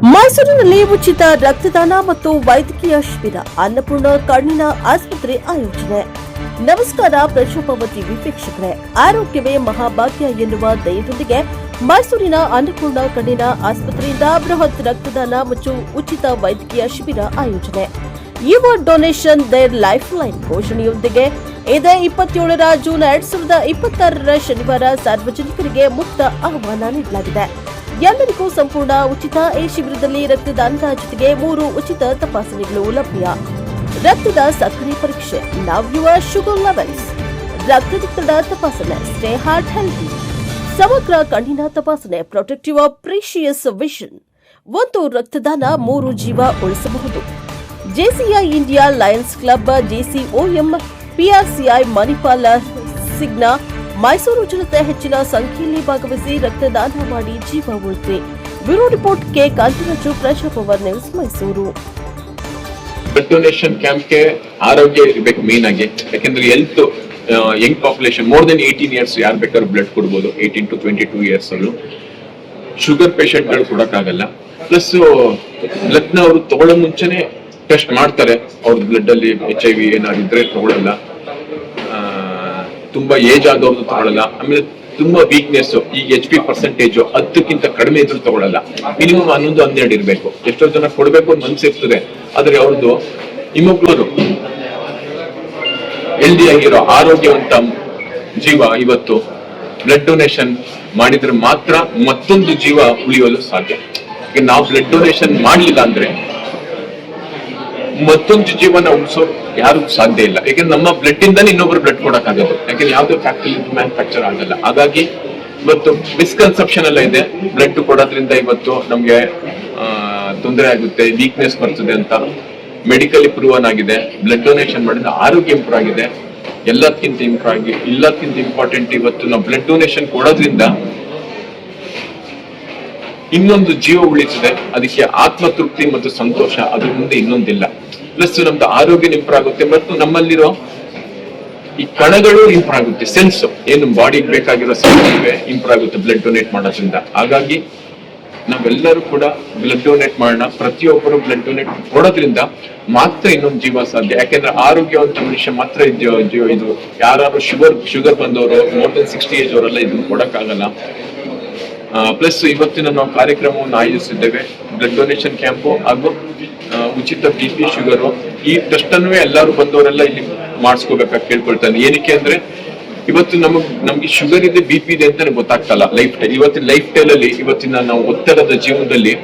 ಮೈಸೂರಿನಲ್ಲಿ ಉಚಿತ ರಕ್ತದಾನ ಮತ್ತು ವೈದ್ಯಕೀಯ ಶಿಬಿರ ಅನ್ನಪೂರ್ಣ ಕಣ್ಣಿನ ಆಸ್ಪತ್ರೆ ಆಯೋಜನೆ. ನಮಸ್ಕಾರ ಪ್ರಜಾಪ್ರಭುತ್ವ ಟಿವಿ ವೀಕ್ಷಕರೇ, ಆರೋಗ್ಯವೇ ಮಹಾಭಾಗ್ಯ ಎನ್ನುವ ಧ್ಯೇಯದೊಂದಿಗೆ ಮೈಸೂರಿನ ಅನ್ನಪೂರ್ಣ ಕಣ್ಣಿನ ಆಸ್ಪತ್ರೆಯಿಂದ ಬೃಹತ್ ರಕ್ತದಾನ ಮತ್ತು ಉಚಿತ ವೈದ್ಯಕೀಯ ಶಿಬಿರ ಆಯೋಜನೆ. Your donation their life line ಘೋಷಣೆಯೊಂದಿಗೆ ಇದೇ 27 ಜೂನ್ 2026 ಶನಿವಾರ ಸಾರ್ವಜನಿಕರಿಗೆ ಮುಕ್ತ ಆಹ್ವಾನ ನೀಡಲಾಗಿದೆ. ಎಲ್ಲರಿಗೂ ಸಂಪೂರ್ಣ ಉಚಿತ. ಈ ಶಿಬಿರದಲ್ಲಿ ರಕ್ತದಾನದ ಜೊತೆಗೆ 3 ಉಚಿತ ತಪಾಸಣೆಗಳು ಲಭ್ಯ. ರಕ್ತದ ಸಕ್ಕರೆ ಪರೀಕ್ಷೆ, ನವ್ ಯುವರ್ ಶುಗರ್ ಲೆವೆಲ್ಸ್, ರಕ್ತದೊತ್ತಡ ತಪಾಸಣೆ, ಸ್ಟೇ ಹಾರ್ಟ್ ಹೆಲ್ತಿ, ಸಮಗ್ರ ಕಣ್ಣಿನ ತಪಾಸಣೆ, ಪ್ರೊಟೆಕ್ಟಿವ್ ಆಫ್ ಪ್ರೀಶಿಯಸ್ ವಿಷನ್. ಒಂದು ರಕ್ತದಾನ 3 ಜೀವ ಉಳಿಸಬಹುದು. JCI India Lions Club, JCOM, PRCI, Manipal, Cigna, Mysuru ಜನತೆ ಹೆಚ್ಚಿನ ಸಂಖ್ಯೆಯಲ್ಲಿ ಭಾಗವಹಿಸಿ ರಕ್ತದಾನ ಮಾಡಿ ಜೀವ ಉಳಿಸಿ. Bureau report K Kantiraju, Prajapower news, Mysuru. Blood donation ಕ್ಯಾಂಪ್ಗೆ ಆರೋಗ್ಯ ಇರಬೇಕು ಮೇನ್ ಆಗಿ. ಯಾಕೆಂದ್ರೆ health young population more than 18 years ಯಾರು ಬೇಕಾದ್ರೂ ಬ್ಲಡ್ ಕೊಡ್ಬೋದು. 18 to 22 ಇಯರ್ಸ್ ಅಲ್ಲೂ ಶುಗರ್ ಪೇಷಂಟ್ ಗಳು ಕೊಡಕ್ಕಾಗಲ್ಲ. ಪ್ಲಸ್ ಬ್ಲಡ್ ನ ಅವರು ತಗೊಳ್ಳೋ ಮುಂಚೆನೆ ಟೆಸ್ಟ್ ಮಾಡ್ತಾರೆ. ಅವ್ರ ಬ್ಲಡ್ ಅಲ್ಲಿ HIV ಏನಾದ್ರು ಇದ್ರೆ ತಗೊಳ್ಳಲ್ಲ. ತುಂಬಾ ಏಜ್ ಆದವ್ರದ್ದು ತಗೊಳ್ಳಲ್ಲ. ಆಮೇಲೆ ತುಂಬಾ ವೀಕ್ನೆಸ್, ಈಗ HP ಪರ್ಸೆಂಟೇಜ್ 10ಕ್ಕಿಂತ ಕಡಿಮೆ ಇದ್ರು ತಗೊಳ್ಳಲ್ಲ. ಮಿನಿಮಮ್ 11-12 ಇರ್ಬೇಕು. ಎಷ್ಟೋ ಜನ ಕೊಡ್ಬೇಕು ಅಂತ ಮನ್ಸಿರ್ತದೆ, ಆದ್ರೆ ಅವ್ರದ್ದು ಹಿಮೋಗ್ಲೋಬಿನ್ ಹೆಲ್ದಿ ಆಗಿರೋ ಆರೋಗ್ಯವಂತ ಜೀವ ಇವತ್ತು ಬ್ಲಡ್ ಡೊನೇಷನ್ ಮಾಡಿದ್ರೆ ಮಾತ್ರ ಮತ್ತೊಂದು ಜೀವ ಉಳಿಯಲು ಸಾಧ್ಯ. ಈಗ ನಾವು ಬ್ಲಡ್ ಡೊನೇಷನ್ ಮಾಡ್ಲಿಲ್ಲ ಅಂದ್ರೆ ಮತ್ತೊಂದು ಜೀವನ ಉಳಿಸೋ ಯಾರು ಸಾಧ್ಯ ಇಲ್ಲ. ಯಾಕಂದ್ರೆ ನಮ್ಮ ಬ್ಲಡ್ ಇಂದಾನೆ ಇನ್ನೊಬ್ರು ಬ್ಲಡ್ ಕೊಡಕ್ಕಾಗದು. ಯಾಕಂದ್ರೆ ಯಾವ್ದು ಫ್ಯಾಕ್ಟರಿ ಮ್ಯಾನುಫ್ಯಾಕ್ಚರ್ ಆಗಲ್ಲ. ಹಾಗಾಗಿ ಇವತ್ತು ಮಿಸ್ಕನ್ಸೆಪ್ಷನ್ ಎಲ್ಲ ಇದೆ. ಬ್ಲಡ್ ಕೊಡೋದ್ರಿಂದ ಇವತ್ತು ನಮ್ಗೆ ತೊಂದರೆ ಆಗುತ್ತೆ, ವೀಕ್ನೆಸ್ ಬರ್ತದೆ ಅಂತ ಮೆಡಿಕಲಿ ಪ್ರೂವನ್ ಆಗಿದೆ. ಬ್ಲಡ್ ಡೊನೇಷನ್ ಮಾಡಿದ್ರೆ ಆರೋಗ್ಯ ಇಂಪ್ರೂವ್ ಆಗಿದೆ. ಎಲ್ಲದಕ್ಕಿಂತ ಇಂಪಾರ್ಟೆಂಟ್ ಇವತ್ತು ನಾವು ಬ್ಲಡ್ ಡೊನೇಷನ್ ಕೊಡೋದ್ರಿಂದ ಇನ್ನೊಂದು ಜೀವ ಉಳಿಸಿದೆ. ಅದಕ್ಕೆ ಆತ್ಮತೃಪ್ತಿ ಮತ್ತು ಸಂತೋಷ, ಅದ್ರ ಮುಂದೆ ಇನ್ನೊಂದಿಲ್ಲ. ಪ್ಲಸ್ ನಮ್ದು ಆರೋಗ್ಯ ಇಂಪ್ರೂವ್ ಆಗುತ್ತೆ ಮತ್ತು ನಮ್ಮಲ್ಲಿರೋ ಈ ಕಣಗಳು ಇಂಪ್ರೂವ್ ಆಗುತ್ತೆ. ಸೆಲ್ಸ್ ಏನು ಬಾಡಿಗೆ ಬೇಕಾಗಿರೋ ಸೆಲ್ಸ್ ಇಂಪ್ರೂವ್ ಆಗುತ್ತೆ ಬ್ಲಡ್ ಡೊನೇಟ್ ಮಾಡೋದ್ರಿಂದ. ಹಾಗಾಗಿ ನಾವೆಲ್ಲರೂ ಕೂಡ ಬ್ಲಡ್ ಡೊನೇಟ್ ಮಾಡೋಣ. ಪ್ರತಿಯೊಬ್ಬರು ಬ್ಲಡ್ ಡೊನೇಟ್ ಕೊಡೋದ್ರಿಂದ ಮಾತ್ರ ಇನ್ನೊಂದು ಜೀವ ಸಾಧ್ಯ. ಯಾಕೆಂದ್ರೆ ಆರೋಗ್ಯವಂತ ಮನುಷ್ಯ ಮಾತ್ರ ಇದು ಯಾರು ಶುಗರ್ ಬಂದವರು, ಮೋರ್ ದೆನ್ 60 ಏಜ್ ಅವರೆಲ್ಲ ಇದನ್ನು ಕೊಡಕ್ಕಾಗಲ್ಲ. ಪ್ಲಸ್ ಇವತ್ತಿನ ನಾವು ಕಾರ್ಯಕ್ರಮವನ್ನು ಆಯೋಜಿಸಿದ್ದೇವೆ. ಬ್ಲಡ್ ಡೊನೇಷನ್ ಕ್ಯಾಂಪು ಹಾಗೂ ಉಚಿತ BP ಶುಗರು. ಈ ಟೆಸ್ಟ್ ಅನ್ನು ಎಲ್ಲರೂ ಬಂದವರೆಲ್ಲ ಇಲ್ಲಿ ಮಾಡಿಸ್ಕೋಬೇಕಾಗಿ ಕೇಳ್ಕೊಳ್ತಾನೆ. ಏನಕ್ಕೆ ಅಂದ್ರೆ ಇವತ್ತು ನಮ್ಗೆ ಶುಗರ್ ಇದೆ, BP ಇದೆ ಅಂತಾನೆ ಗೊತ್ತಾಗ್ತಲ್ಲ ಲೈಫ್ ಟೈಲ್. ಇವತ್ತಿನ ಲೈಫ್ ಸ್ಟೈಲ್ ಅಲ್ಲಿ ಇವತ್ತಿನ ನಾವು ಒತ್ತಡದ ಜೀವನದಲ್ಲಿ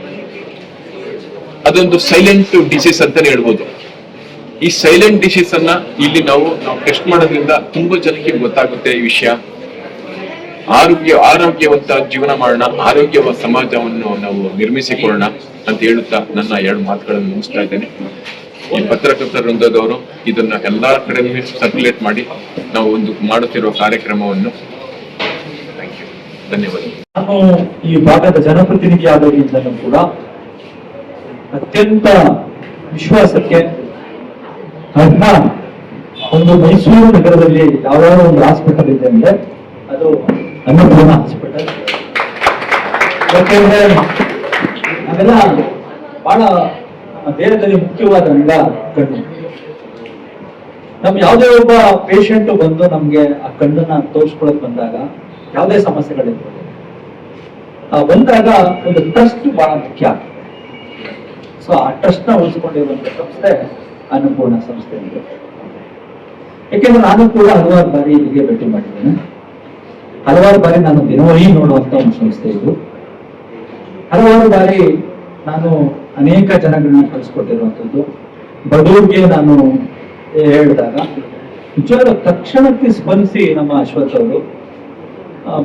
ಅದೊಂದು ಸೈಲೆಂಟ್ ಡಿಸೀಸ್ ಅಂತಾನೆ ಹೇಳ್ಬೋದು. ಈ ಸೈಲೆಂಟ್ ಡಿಸೀಸ್ ಅನ್ನ ಇಲ್ಲಿ ನಾವು ಟೆಸ್ಟ್ ಮಾಡೋದ್ರಿಂದ ತುಂಬಾ ಜನಕ್ಕೆ ಗೊತ್ತಾಗುತ್ತೆ ಈ ವಿಷಯ. ಆರೋಗ್ಯವಂತ ಜೀವನ ಮಾಡೋಣ, ಆರೋಗ್ಯವ ಸಮಾಜವನ್ನು ನಾವು ನಿರ್ಮಿಸಿಕೊಳ್ಳೋಣ ಅಂತ ಹೇಳುತ್ತಾ ನನ್ನ 2 ಮಾತುಗಳನ್ನು ಮುಗಿಸ್ತಾ ಇದ್ದೇನೆ. ಈ ಪತ್ರಕರ್ತರ ವೃಂದದವರು ಇದನ್ನ ಎಲ್ಲಾ ಕಡೆ ಸರ್ಕ್ಯುಲೇಟ್ ಮಾಡಿ ನಾವು ಒಂದು ಮಾಡುತ್ತಿರುವ ಕಾರ್ಯಕ್ರಮವನ್ನು ಧನ್ಯವಾದ. ನಾನು ಈ ಭಾಗದ ಜನಪ್ರತಿನಿಧಿ ಆದವರಿಂದಲೂ ಕೂಡ ಅತ್ಯಂತ ವಿಶ್ವಾಸಕ್ಕೆ ಅರ್ಹ ಒಂದು ಮೈಸೂರು ನಗರದಲ್ಲಿ ಯಾವ್ದಾದ್ರು ಒಂದು ಹಾಸ್ಪಿಟಲ್ ಇದೆ ಅಂದ್ರೆ ಅದು ಅನ್ನಪೂರ್ಣ ಹಾಸ್ಪಿಟಲ್. ಯಾಕೆಂದ್ರೆ ನಾವೆಲ್ಲ ಬಹಳ ದೇಹದಲ್ಲಿ ಮುಖ್ಯವಾದ ಅಂಗ ಕಣ್ಣು. ಯಾವುದೇ ಒಬ್ಬ ಪೇಷಂಟ್ ಬಂದು ನಮ್ಗೆ ಆ ಕಣ್ಣನ್ನ ತೋರಿಸ್ಕೊಳಕ್ ಬಂದಾಗ ಯಾವುದೇ ಸಮಸ್ಯೆಗಳಿರ್ಬೋದು, ಬಂದಾಗ ಒಂದು ಟ್ರಸ್ಟ್ ಬಹಳ ಮುಖ್ಯ. ಸೊ ಆ ಟ್ರಸ್ಟ್ ನ ಉಳಿಸಿಕೊಂಡಿರುವಂತ ಸಂಸ್ಥೆ ಅನ್ನಪೂರ್ಣ ಸಂಸ್ಥೆ ಅಂತ. ಯಾಕೆಂದ್ರೆ ನಾನು ಕೂಡ ಹಲವಾರು ಬಾರಿ ಇಲ್ಲಿಗೆ ಭೇಟಿ ಮಾಡಿದ್ದೇನೆ. ಹಲವಾರು ಬಾರಿ ನಾನು ದಿನವಹಿ ನೋಡುವಂತ ಒಂದು ಸಂಸ್ಥೆ ಇದು. ಹಲವಾರು ಬಾರಿ ನಾನು ಅನೇಕ ಜನಗಳನ್ನ ಕಳಿಸ್ಕೊಟ್ಟಿರುವಂಥದ್ದು. ಬಡವರಿಗೆ ನಾನು ಹೇಳಿದಾಗ ನಿಜವಾದ ತಕ್ಷಣಕ್ಕೆ ಸ್ಪಂದಿಸಿ ನಮ್ಮ ಅಶ್ವಥ್ ಅವರು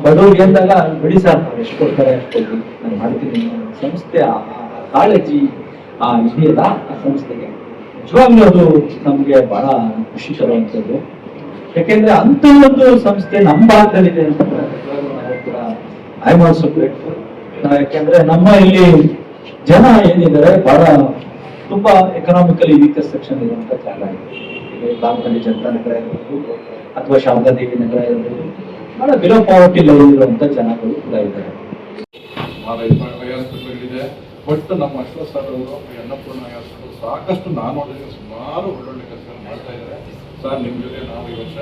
ಬಡವರಿಗೆ ಅಂದಾಗ ಬಿಡಿ ಸರ್ ಎಷ್ಟು ಕೊಡ್ತಾರೆ ಅಷ್ಟು ನಾನು ಮಾಡ್ತೀನಿ. ಸಂಸ್ಥೆ ಕಾಳಜಿ ಇದೆಯಲ್ಲ ಆ ಸಂಸ್ಥೆಗೆ ನಿಜವಾಗ್ಲೂ ಅದು ನಮ್ಗೆ ಬಹಳ ಖುಷಿ ತರುವಂಥದ್ದು. ಯಾಕೆಂದ್ರೆ ಅಂತ ಒಂದು ಸಂಸ್ಥೆ ನಮ್ಮ ಭಾಗದಲ್ಲಿದೆ ಅಂತ ಕೂಡ ಐ ಆಮ್ ಆಲ್ಸೋ ಗ್ರೇಟ್ಫುಲ್. ಯಾಕೆಂದ್ರೆ ನಮ್ಮ ಇಲ್ಲಿ ಜನ ಏನಿದ್ದಾರೆ ಬಹಳ ತುಂಬಾ ಎಕನಾಮಿಕಲಿ ವೀಕೆಸ್ಟ್ ಸೆಕ್ಷನ್ ಇರುವಂತ ಜಾಗ ಇದೆ. ಭಾಗದಲ್ಲಿ ಜನತಾ ನಗರ ಇರಬಹುದು ಅಥವಾ ಶಾರದಾದೇವಿ ನಗರ ಇರಬಹುದು, ಬಹಳ ಬಿಲೋ ಪಾವರ್ಟಿ ಲೆವೆಲ್ ಇರುವಂತ ಜನಗಳು ಕೂಡ ಇದ್ದಾರೆ. ಬಟ್ ನಮ್ಮ ಅಶ್ವಥ್ ಸರ್ ಅವರು ಅನ್ನಪೂರ್ಣ ಅವರು ಸಾಕಷ್ಟು ನಾನು ನೋಡಿದ್ರೆ ಸುಮಾರು ಒಳ್ಳೊಳ್ಳೆ ಕೆಲಸ ಮಾಡ್ತಾ ಇದ್ದಾರೆ. ಸರ್ ನಿಮ್ಮ ಜೊತೆ ನಾವು ಈ ವರ್ಷ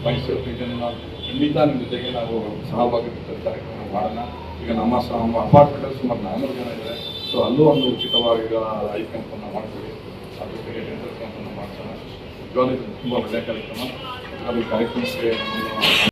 ಮೈಸೂರು ರೀಜನ್ ನಾವು ಖಂಡಿತ ನಿಮ್ಮ ಜೊತೆಗೆ ನಾವು ಸಹಭಾಗಿತ್ವ ಕಾರ್ಯಕ್ರಮ ಮಾಡೋಣ. ಈಗ ನಮ್ಮ ಅಪಾರ್ಟ್ಮೆಂಟಲ್ಲಿ ಸುಮಾರು 400 ಜನ ಇದ್ದಾರೆ. ಸೊ ಅಲ್ಲೂ ಒಂದು ಉಚಿತವಾಗಿ ಐ ಕ್ಯಾಂಪನ್ನು ಮಾಡ್ತೀವಿ, ಅದ್ರ ಜೊತೆಗೆ ಡೆಂಟಲ್ ಕ್ಯಾಂಪನ್ನು ಮಾಡ್ಸೋಣ. ನಿಜವಾಗ್ಲೂ ಇದು ತುಂಬ ಒಳ್ಳೆಯ ಕಾರ್ಯಕ್ರಮ. ಈ ಕಾರ್ಯಕ್ರಮಕ್ಕೆ